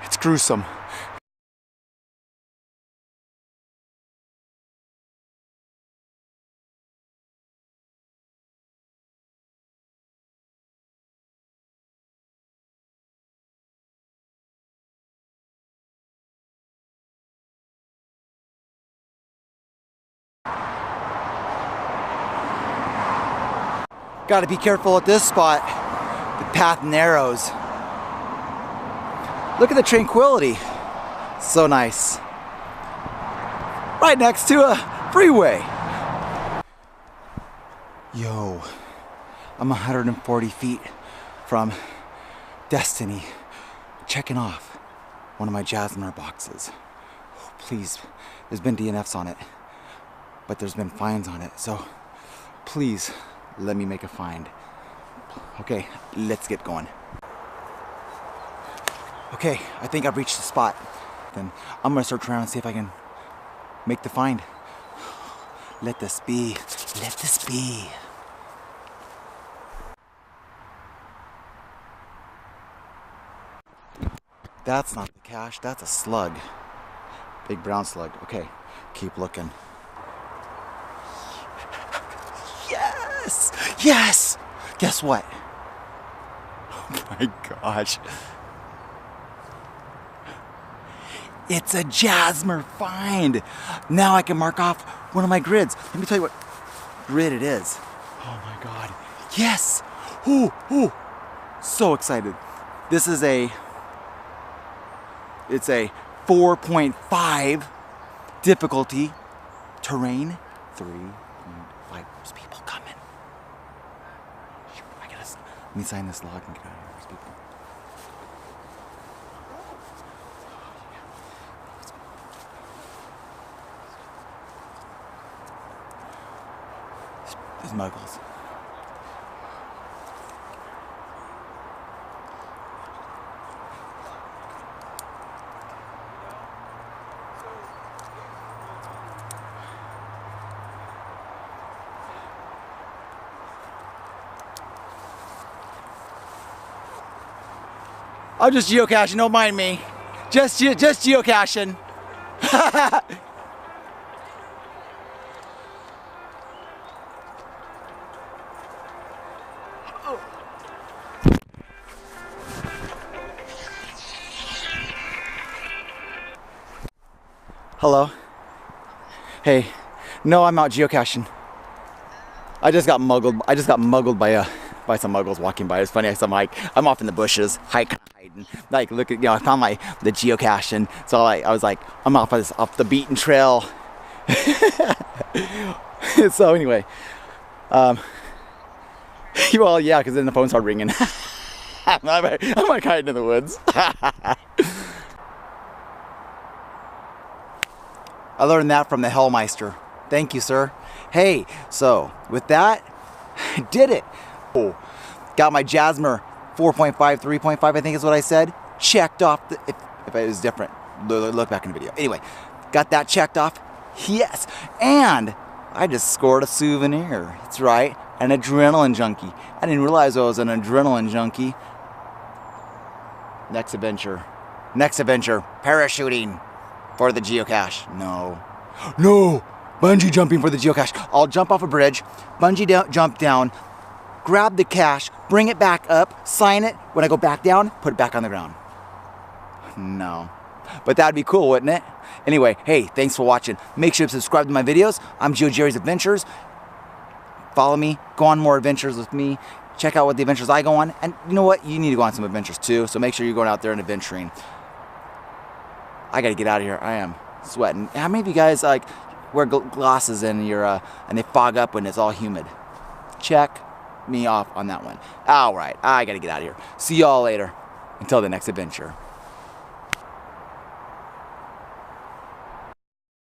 It's gruesome. Gotta be careful at this spot. The path narrows. Look at the tranquility. So nice. Right next to a freeway. Yo, I'm 140 feet from Destiny, checking off one of my jasmer boxes. Oh, please, there's been DNFs on it, but there's been fines on it, so please let me make a find. Okay, let's get going. Okay, I think I've reached the spot. Then I'm gonna search around and see if I can make the find. Let this be. Let this be. That's not the cache, that's a slug. Big brown slug. Okay, keep looking. Yes! Yes! Guess what? Oh my gosh. It's a jasmer find. Now I can mark off one of my grids. Let me tell you what grid it is. Oh my God. Yes! Ooh, ooh. So excited. This is it's a 4.5 difficulty terrain. 3.5. There's people coming. Let me sign this log and get out of here. There's people. There's muggles. I'm just geocaching, don't mind me. Just geocaching. Hello. Hey. No, I'm out geocaching. I just got muggled by some muggles walking by. It's funny. I'm off in the bushes, hiding. Like, look at, I found the geocache, and so I was like, I'm off the beaten trail. So anyway, well, yeah, because then the phone started ringing. I'm like hiding in the woods. I learned that from the Hellmeister. Thank you, sir. Hey, so with that, I did it. Oh, got my jasmer 4.5, 3.5, I think is what I said. Checked off, if it was different, look back in the video. Anyway, got that checked off. Yes, and I just scored a souvenir. That's right, an adrenaline junkie. I didn't realize I was an adrenaline junkie. Next adventure, parachuting for the geocache. No, bungee jumping for the geocache. I'll jump off a bridge, jump down, grab the cache, bring it back up, sign it. When I go back down, put it back on the ground. No. But that'd be cool, wouldn't it? Anyway, hey, thanks for watching. Make sure to subscribe to my videos. I'm Joe Jerry's Adventures. Follow me. Go on more adventures with me. Check out what the adventures I go on. And you know what? You need to go on some adventures too. So make sure you're going out there and adventuring. I got to get out of here. I am sweating. How many of you guys like wear glasses and and they fog up when it's all humid? Check me off on that one. All right, I gotta get out of here. See y'all later. Until the next adventure.